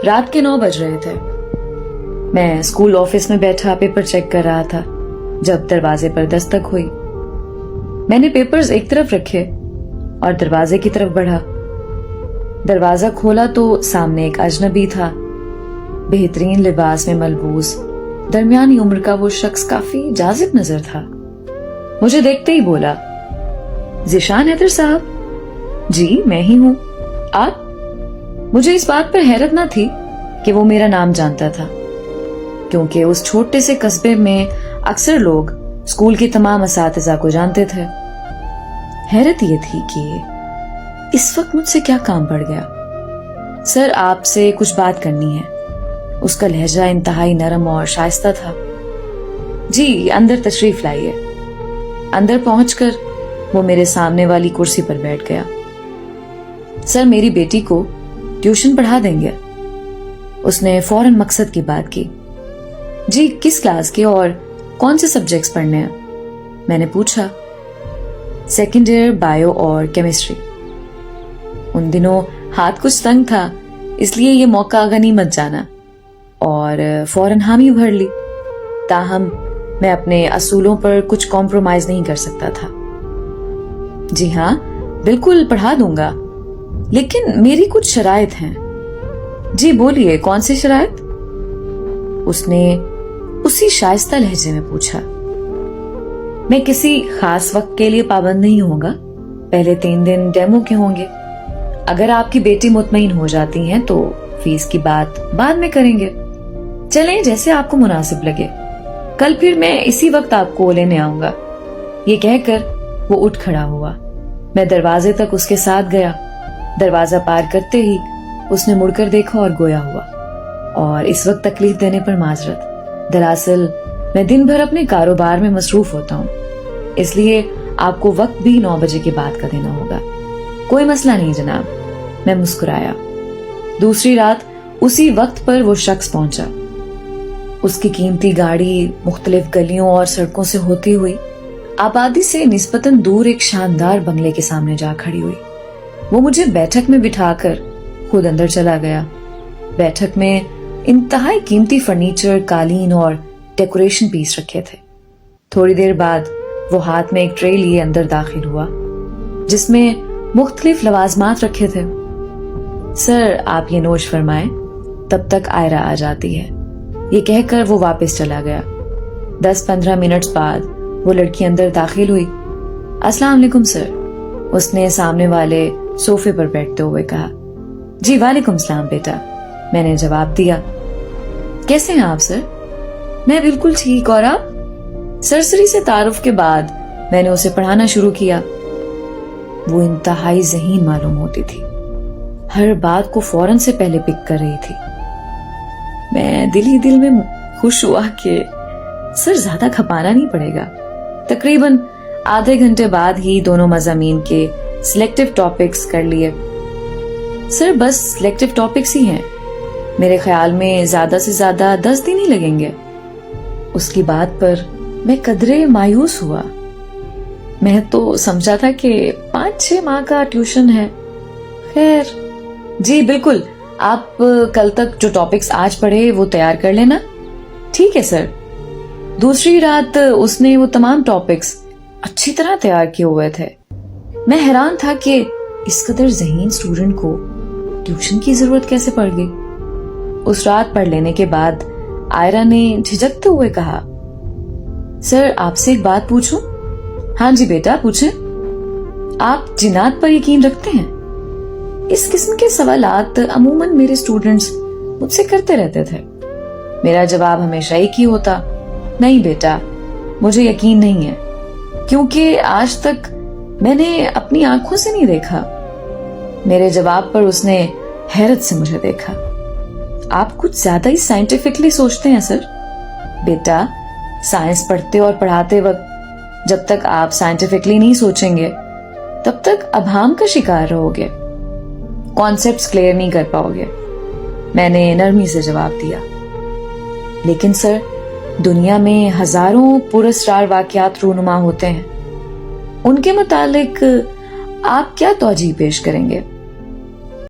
رات کے 9 بج رہے تھے. میں اسکول آفس میں بیٹھا پیپر چیک کر رہا تھا جب دروازے پر دستک ہوئی. میں نے پیپرز ایک طرف رکھے اور دروازے کی طرف بڑھا. دروازہ کھولا تو سامنے ایک اجنبی تھا. بہترین لباس میں ملبوس درمیانی عمر کا وہ شخص کافی جاذب نظر تھا. مجھے دیکھتے ہی بولا, ذیشان حیدر صاحب. جی میں ہی ہوں. آپ؟ مجھے اس بات پر حیرت نہ تھی کہ وہ میرا نام جانتا تھا, کیونکہ اس چھوٹے سے قصبے میں اکثر لوگ اسکول کے تمام اساتذہ کو جانتے تھے. حیرت یہ تھی کہ اس وقت مجھ سے کیا کام پڑ گیا. سر آپ سے کچھ بات کرنی ہے. اس کا لہجہ انتہائی نرم اور شائستہ تھا. جی اندر تشریف لائیے. اندر پہنچ کر وہ میرے سامنے والی کرسی پر بیٹھ گیا. سر میری بیٹی کو ٹیوشن پڑھا دیں گے؟ اس نے فوراً مقصد کی بات کی. جی کس کلاس کے اور کون سے سبجیکٹس پڑھنے ہیں؟ میں نے پوچھا. سیکنڈ ایئر بایو اور کیمسٹری. ان دنوں ہاتھ کچھ تنگ تھا, اس لیے یہ موقع غنیمت جانا اور فوراً حامی بھر لی. تاہم میں اپنے اصولوں پر کچھ کمپرومائز نہیں کر سکتا تھا. جی ہاں بالکل پڑھا دوں گا, لیکن میری کچھ شرائط ہیں. جی بولیے کون سی شرائط؟ اس نے اسی شائستہ لہجے میں پوچھا. میں کسی خاص وقت کے لیے پابند نہیں ہوں گا. پہلے 3 دن ڈیمو کے ہوں گے. اگر آپ کی بیٹی مطمئن ہو جاتی ہیں تو فیس کی بات بعد میں کریں گے. چلیں جیسے آپ کو مناسب لگے. کل پھر میں اسی وقت آپ کو لینے آؤں گا. یہ کہہ کر وہ اٹھ کھڑا ہوا. میں دروازے تک اس کے ساتھ گیا. دروازہ پار کرتے ہی اس نے مڑ کر دیکھا اور گویا ہوا. اور اس وقت تکلیف دینے پر معذرت. دراصل میں دن بھر اپنے کاروبار میں مصروف ہوتا ہوں, اس لیے آپ کو وقت بھی 9 بجے کے بعد کا دینا ہوگا. کوئی مسئلہ نہیں جناب. میں مسکرایا. دوسری رات اسی وقت پر وہ شخص پہنچا. اس کی قیمتی گاڑی مختلف گلیوں اور سڑکوں سے ہوتی ہوئی آبادی سے نسبتاً دور ایک شاندار بنگلے کے سامنے جا کھڑی ہوئی. وہ مجھے بیٹھک میں بٹھا کر خود اندر چلا گیا. بیٹھک میں انتہائی قیمتی فرنیچر, قالین اور ڈیکوریشن پیس رکھے تھے. تھوڑی دیر بعد وہ ہاتھ میں ایک ٹرے لیے اندر داخل ہوا جس میں مختلف لوازمات رکھے تھے. سر آپ یہ نوش فرمائیں, تب تک آئرہ آ جاتی ہے. یہ کہہ کر وہ واپس چلا گیا. 10-15 منٹ بعد وہ لڑکی اندر داخل ہوئی. السلام علیکم سر, اس نے سامنے والے صوفے پر بیٹھتے ہوئے کہا. جی وعلیکم السلام بیٹا, میں نے جواب دیا. کیسے ہیں آپ سر؟ میں بالکل ٹھیک. اور آپ؟ سرسری سے تعارف کے بعد میں نے اسے پڑھانا شروع کیا. وہ انتہائی ذہین معلوم ہوتی تھی. ہر بات کو فوراً سے پہلے پک کر رہی تھی. میں دل ہی دل میں خوش ہوا کہ سر زیادہ کھپانا نہیں پڑے گا. تقریباً آدھے گھنٹے بعد ہی دونوں مضامین کے سلیکٹیو ٹاپکس کر لیے. سر بس سلیکٹیو ٹاپکس ہی ہیں, میرے خیال میں زیادہ سے زیادہ 10 دن ہی لگیں گے. اس کی بات پر میں قدرے مایوس ہوا. میں تو سمجھا تھا کہ 5-6 ماہ کا ٹیوشن ہے. خیر جی بالکل, آپ کل تک جو ٹاپکس آج پڑھے وہ تیار کر لینا. ٹھیک ہے سر. دوسری رات اس نے وہ تمام ٹاپکس اچھی طرح تیار کیے ہوئے تھے. میں حیران تھا کہ اس قدر ذہین اسٹوڈنٹ کو ٹیوشن کی ضرورت کیسے پڑ گئی. اس رات پڑھ لینے کے بعد آئرہ نے جھجکتے ہوئے کہا, سر آپ سے ایک بات پوچھوں؟ ہاں جی بیٹا پوچھیں. آپ جنات پر یقین رکھتے ہیں؟ اس قسم کے سوالات عموماً میرے اسٹوڈنٹس مجھ سے کرتے رہتے تھے. میرا جواب ہمیشہ ایک ہی ہوتا, نہیں بیٹا مجھے یقین نہیں ہے, کیونکہ آج تک میں نے اپنی آنکھوں سے نہیں دیکھا. میرے جواب پر اس نے حیرت سے مجھے دیکھا. آپ کچھ زیادہ ہی سائنٹیفکلی سوچتے ہیں سر. بیٹا سائنس پڑھتے اور پڑھاتے وقت جب تک آپ سائنٹیفکلی نہیں سوچیں گے تب تک ابہام کا شکار رہو گے, کانسیپٹس کلیئر نہیں کر پاؤ گے. میں نے نرمی سے جواب دیا. لیکن سر دنیا میں ہزاروں پراسرار واقعات رونما ہوتے ہیں, ان کے متعلق آپ کیا توجیہ پیش کریں گے؟